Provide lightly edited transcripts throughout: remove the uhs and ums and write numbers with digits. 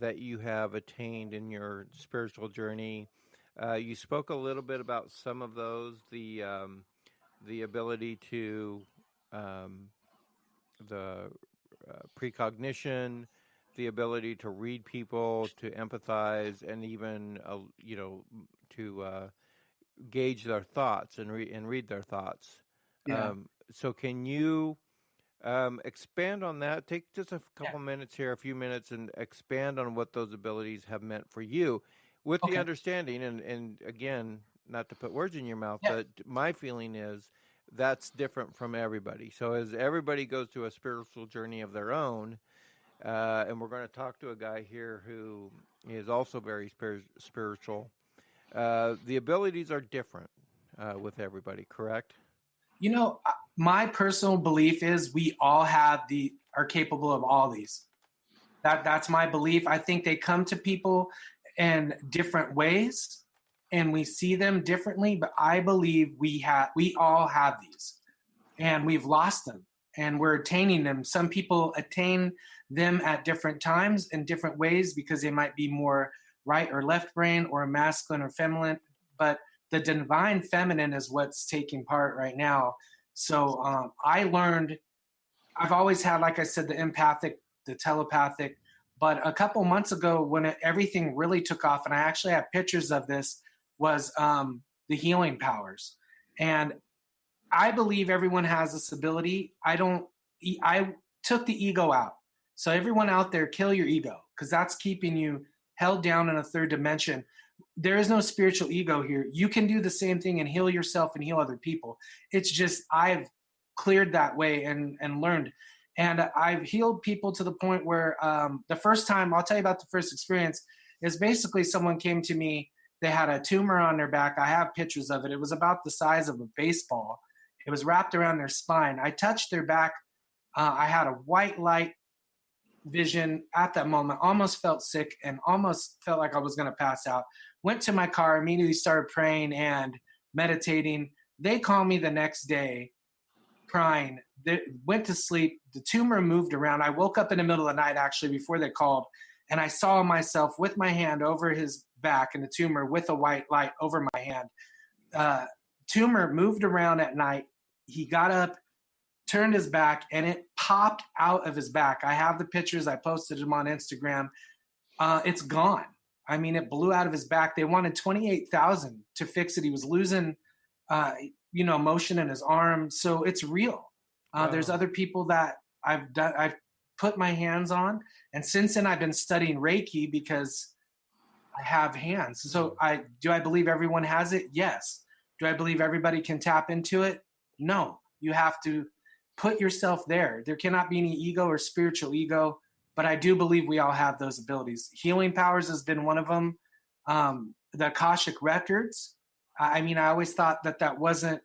that you have attained in your spiritual journey. You spoke a little bit about some of those, the ability to um, the precognition, the ability to read people, to empathize, and even to gauge their thoughts and read their thoughts. Yeah. So can you expand on that? Take just a couple minutes here, a few minutes, and expand on what those abilities have meant for you, with the Okay. understanding. And again, not to put words in your mouth, Yeah. but my feeling is that's different from everybody. So as everybody goes through a spiritual journey of their own, and we're going to talk to a guy here who is also very spiritual. The abilities are different with everybody, correct? You know, my personal belief is we all are capable of all these. That's my belief. I think they come to people in different ways and we see them differently, but I believe we all have these and we've lost them and we're attaining them. Some people attain them at different times in different ways because they might be more right or left brain or masculine or feminine, but the divine feminine is what's taking part right now. So I learned, I've always had, like I said, the empathic, the telepathic, but a couple months ago when everything really took off, and I actually have pictures of this, was the healing powers. And I believe everyone has this ability. I took the ego out. So everyone out there, kill your ego, because that's keeping you held down in a third dimension. There is no spiritual ego here. You can do the same thing and heal yourself and heal other people. It's just I've cleared that way and learned. And I've healed people to the point where the first time, I'll tell you about the first experience, is basically someone came to me. They had a tumor on their back. I have pictures of it. It was about the size of a baseball. It was wrapped around their spine. I touched their back. I had a white light vision at that moment, almost felt sick and almost felt like I was going to pass out. Went to my car, immediately started praying and meditating. They called me the next day crying. They went to sleep. The tumor moved around. I woke up in the middle of the night, actually, before they called, and I saw myself with my hand over his back and the tumor with a white light over my hand. Tumor moved around at night. He got up, turned his back, and it popped out of his back. I have the pictures. I posted them on Instagram. It's gone. I mean, it blew out of his back. They wanted $28,000 to fix it. He was losing, motion in his arm. So it's real. Wow. There's other people that I've put my hands on, and since then I've been studying Reiki because I have hands. So do I believe everyone has it? Yes. Do I believe everybody can tap into it? No. You have to put yourself there. There cannot be any ego or spiritual ego, but I do believe we all have those abilities. Healing powers has been one of them. The Akashic records. I always thought that wasn't,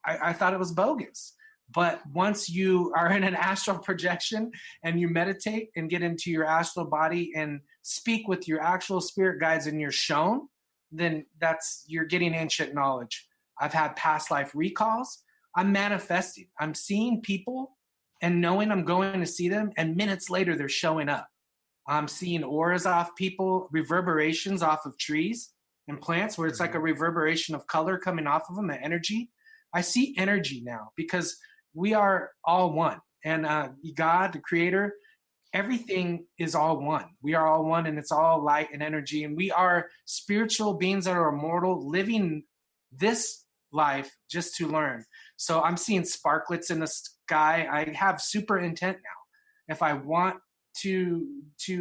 I thought it was bogus. But once you are in an astral projection and you meditate and get into your astral body and speak with your actual spirit guides and you're shown, then you're getting ancient knowledge. I've had past life recalls. I'm manifesting. I'm seeing people and knowing I'm going to see them, and minutes later they're showing up. I'm seeing auras off people, reverberations off of trees and plants where it's like a reverberation of color coming off of them, the energy. I see energy now because we are all one. And God, the creator, everything is all one. We are all one, and it's all light and energy. And we are spiritual beings that are immortal, living this life just to learn. So I'm seeing sparklets in the sky. I have super intent now. If I want to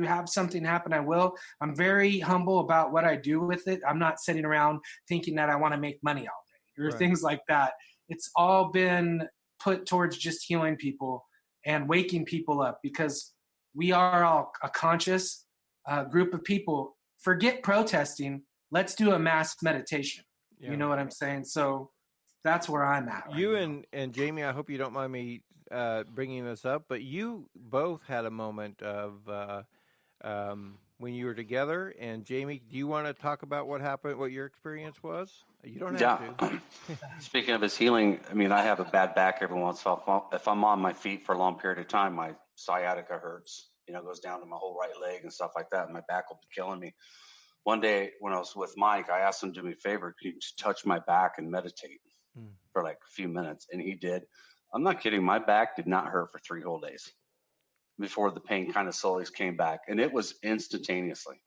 have something happen, I will. I'm very humble about what I do with it. I'm not sitting around thinking that I want to make money all day or things like that. It's all been put towards just healing people and waking people up, because we are all a conscious group of people. Forget protesting. Let's do a mass meditation. Yeah. You know what I'm saying? So that's where I'm at. Right you now. And Jamie, I hope you don't mind me bringing this up, but you both had a moment of when you were together. And Jamie, do you want to talk about what happened, what your experience was? You don't have to. Speaking of his healing, I have a bad back every once in a while. If I'm on my feet for a long period of time, my sciatica hurts. goes down to my whole right leg and stuff like that. My back will be killing me. One day when I was with Mike, I asked him to do me a favor. Could you just touch my back and meditate for like a few minutes? And he did. I'm not kidding. My back did not hurt for 3 whole days before the pain kind of slowly came back. And it was instantaneously.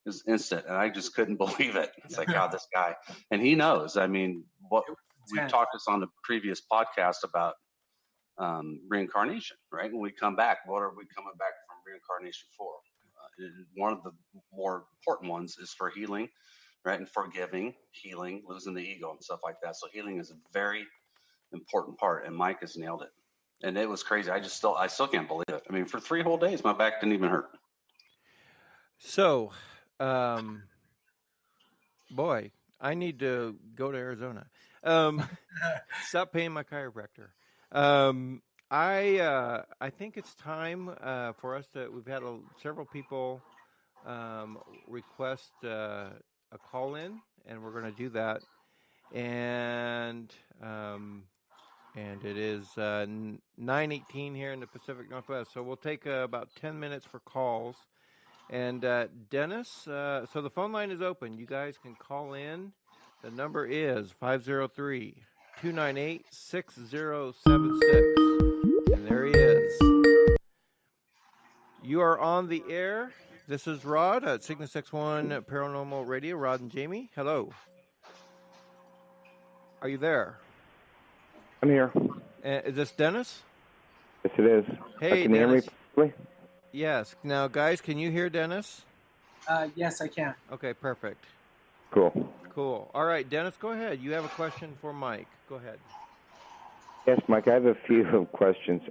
It was instant. And I just couldn't believe it. It's like, God, this guy. And he knows. I mean, what we've talked this on the previous podcast about reincarnation, right? When we come back, what are we coming back from reincarnation for? One of the more important ones is for healing, right? And forgiving, healing, losing the ego and stuff like that. So healing is a very important part, and Mike has nailed it. And it was crazy. I still can't believe it. I mean, for 3 whole days, my back didn't even hurt. So, boy, I need to go to Arizona. Stop paying my chiropractor. I think it's time for us to. We've had several people request a call in, and we're going to do that. And it is 9:18 here in the Pacific Northwest, so we'll take about 10 minutes for calls. And Dennis, so the phone line is open. You guys can call in. The number is 503-298-6076. And there he is. You are on the air. This is Rod at Cygnus X1 Paranormal Radio. Rod and Jamie, hello. Are you there? I'm here. Is this Dennis? Yes, it is. Hey, can you hear me properly? Yes. Now, guys, can you hear Dennis? Yes, I can. Okay, perfect. Cool. All right, Dennis, go ahead. You have a question for Mike. Go ahead. Yes, Mike, I have a few questions.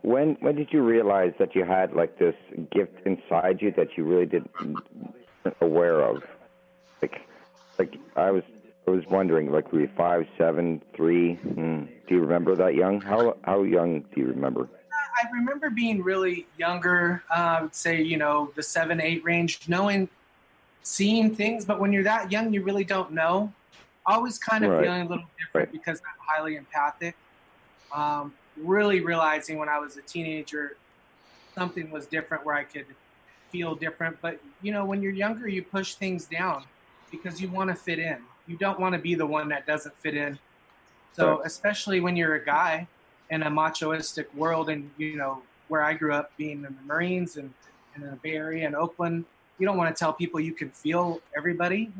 When did you realize that you had like this gift inside you that you really weren't aware of? Like I was wondering, like, were you 5, 7, 3? Do you remember that young? How young do you remember? I remember being really younger. I would say, the 7, 8 range, seeing things. But when you're that young, you really don't know. Always kind of feeling a little different because I'm highly empathic. Really realizing when I was a teenager, something was different where I could feel different. But, when you're younger, you push things down because you want to fit in. You don't want to be the one that doesn't fit in. So especially when you're a guy in a machoistic world and, where I grew up being in the Marines and in the Bay Area and Oakland, you don't want to tell people you can feel everybody,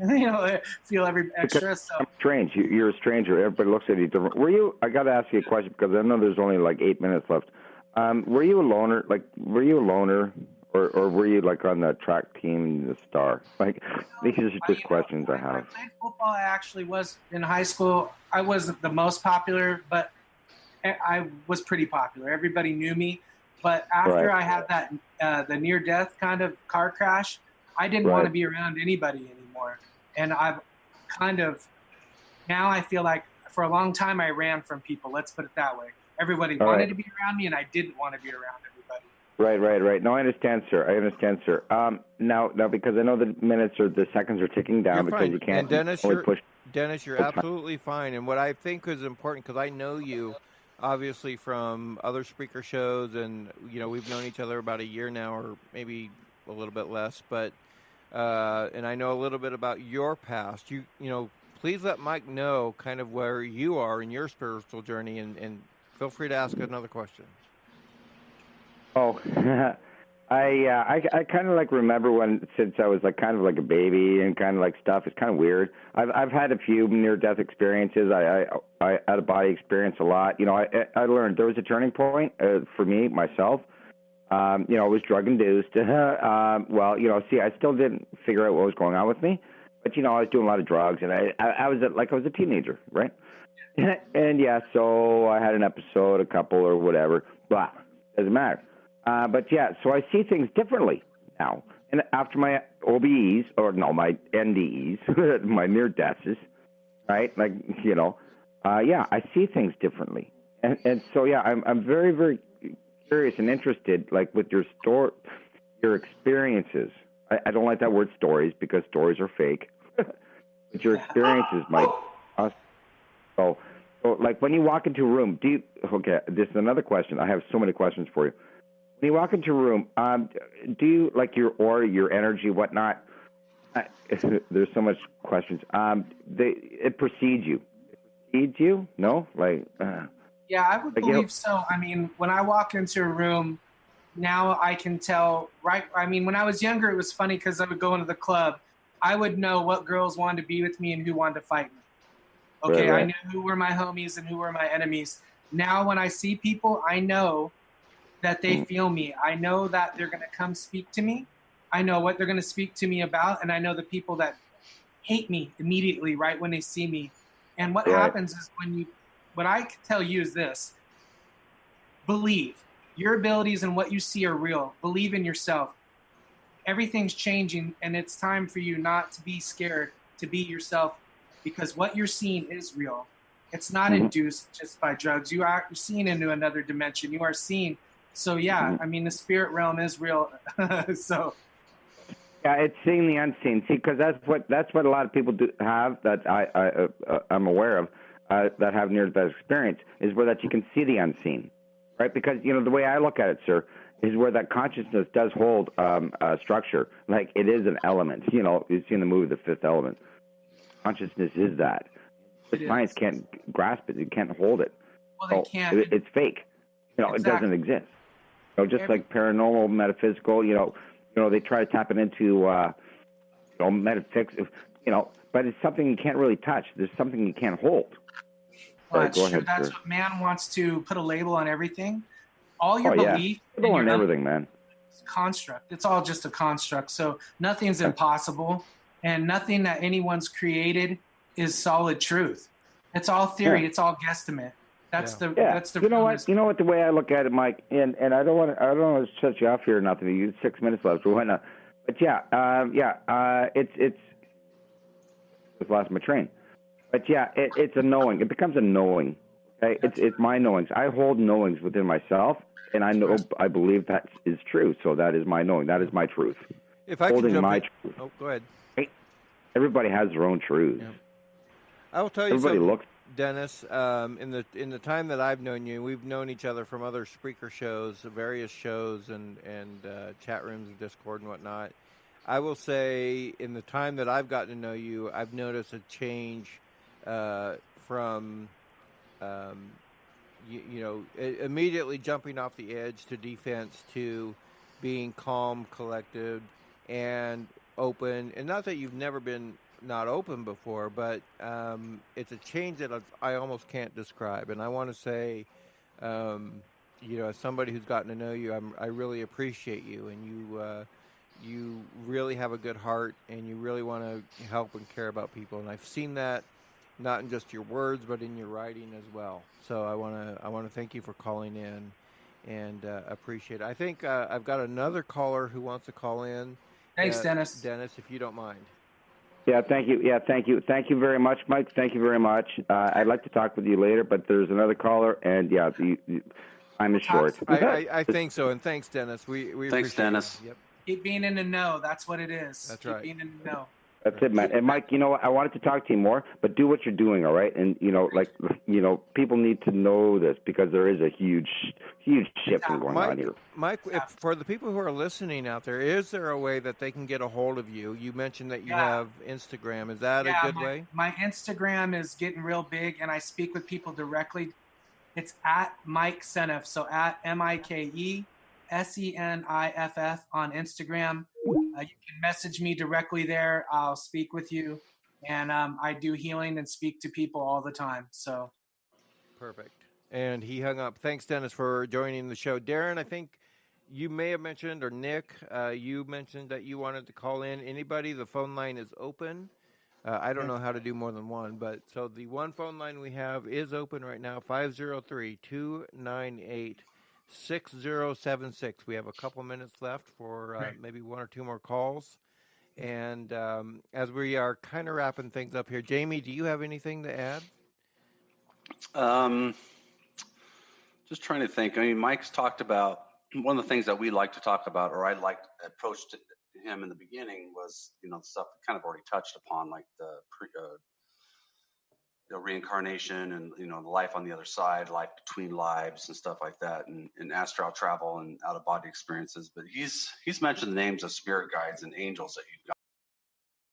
feel every extra. So I'm strange. You're a stranger. Everybody looks at you different. I got to ask you a question because I know there's only like 8 minutes left. Were you a loner? Or were you like on the track team in the Star? Like, these are just questions I have. I played football. I actually was in high school. I wasn't the most popular, but I was pretty popular. Everybody knew me. But after I had that the near-death kind of car crash, I didn't want to be around anybody anymore. And I've now I feel like for a long time I ran from people. Let's put it that way. Everybody wanted to be around me, and I didn't want to be around everybody. Right. No, I understand, sir. Now, because I know the seconds are ticking down because you can't. And Dennis, you're absolutely fine. And what I think is important, because I know you, obviously, from other speaker shows, and we've known each other about a year now, or maybe a little bit less. But and I know a little bit about your past. Please let Mike know kind of where you are in your spiritual journey, and feel free to ask another question. Oh, I kind of like remember since I was like kind of like a baby and kind of like stuff. It's kind of weird. I've had a few near-death experiences. I out of body experience a lot. I learned there was a turning point for me myself. I was drug induced. I still didn't figure out what was going on with me, but I was doing a lot of drugs, and I was a teenager, right? And so I had an episode, a couple or whatever. Blah, doesn't matter. So I see things differently now. And after my OBEs, my NDEs, my near deaths, right? I see things differently. And so, I'm very, very curious and interested, like with your experiences. I don't like that word stories because stories are fake. But your experiences might. So, like when you walk into a room, this is another question. I have so many questions for you. when you walk into a room, do you like your aura, your energy, whatnot? There's so much questions. It precedes you. It precedes you? No, like. Yeah, I would believe so. I mean, when I walk into a room, now I can tell, right? I mean, when I was younger, it was funny because I would go into the club. I would know what girls wanted to be with me and who wanted to fight me. Okay, right. I knew who were my homies and who were my enemies. Now when I see people, I know that they feel me. I know that they're going to come speak to me. I know what they're going to speak to me about, and I know the people that hate me immediately right when they see me. And what happens is what I can tell you is this: believe. Your abilities and what you see are real. Believe in yourself. Everything's changing, and it's time for you not to be scared, to be yourself, because what you're seeing is real. It's not induced just by drugs. You are seeing into another dimension. You are seeing. So yeah, I mean, the spirit realm is real. So. Yeah, it's seeing the unseen. See, because that's what a lot of people do have that I'm aware of that have near-death experience is where that you can see the unseen, right? Because the way I look at it, sir, is where that consciousness does hold structure. Like it is an element. You've seen the movie The Fifth Element. Consciousness is that. Science can't grasp it. It can't hold it. Well, they can't. It's fake. It doesn't exist. Just like paranormal, metaphysical. They try to tap it into metaphysics. But it's something you can't really touch. There's something you can't hold. Well, that's true. That's what man wants to put a label on everything. All your belief on everything, man. It's a construct. It's all just a construct. So nothing's impossible, and nothing that anyone's created is solid truth. It's all theory. It's all guesstimate. That's the. You know what? You know what? The way I look at it, Mike, and I don't want to shut you off here or nothing. You have 6 minutes left, but why not? But it's. I've lost my train. But it's a knowing. It becomes a knowing. Okay, it's my knowings. I hold knowings within myself, and I believe that is true. So that is my knowing. That is my truth. If I holding can my truth. Oh, go ahead. Everybody has their own truths. Yeah. I will tell you Everybody something, looks. Dennis. In the time that I've known you, we've known each other from other speaker shows, various shows, and chat rooms and Discord and whatnot. I will say, in the time that I've gotten to know you, I've noticed a change from, immediately jumping off the edge to defense to being calm, collected, and open. And not that you've never been not open before, but it's a change that I almost can't describe. And I want to say, as somebody who's gotten to know you, I really appreciate you, and you really have a good heart, and you really want to help and care about people. And I've seen that not in just your words, but in your writing as well. So I want to thank you for calling in, and appreciate it. I think I've got another caller who wants to call in. Thanks, Dennis. Dennis, if you don't mind. Yeah, thank you. Yeah, thank you. Thank you very much, Mike. Thank you very much. I'd like to talk with you later, but there's another caller, and time is short. I think so, and thanks, Dennis. We thanks, Dennis. Yep. Keep being in the know. That's what it is. That's Keep right. being in the know. That's it, man. And Mike, I wanted to talk to you more, but do what you're doing, all right? And people need to know this because there is a huge shift going on here. Mike, for the people who are listening out there, is there a way that they can get a hold of you? You mentioned that you have Instagram. Is that a good way? My Instagram is getting real big, and I speak with people directly. It's at Mike Seniff, so at MikeSeniff on Instagram. You can message me directly there. I'll speak with you, and I do healing and speak to people all the time. So, perfect. And he hung up. Thanks, Dennis, for joining the show. Darren, I think you may have mentioned, or Nick, you mentioned that you wanted to call in. Anybody? The phone line is open. I don't know how to do more than one, but so the one phone line we have is open right now, 503-298-6076. We have a couple minutes left for maybe one or two more calls. And as we are kind of wrapping things up here, Jamie, do you have anything to add? Just trying to think. I mean, Mike's talked about one of the things that we like to talk about, or I liked approached him in the beginning was, the stuff we kind of already touched upon, like the reincarnation and, the life on the other side, life between lives and stuff like that, and astral travel and out of body experiences. But he's mentioned the names of spirit guides and angels that you've got.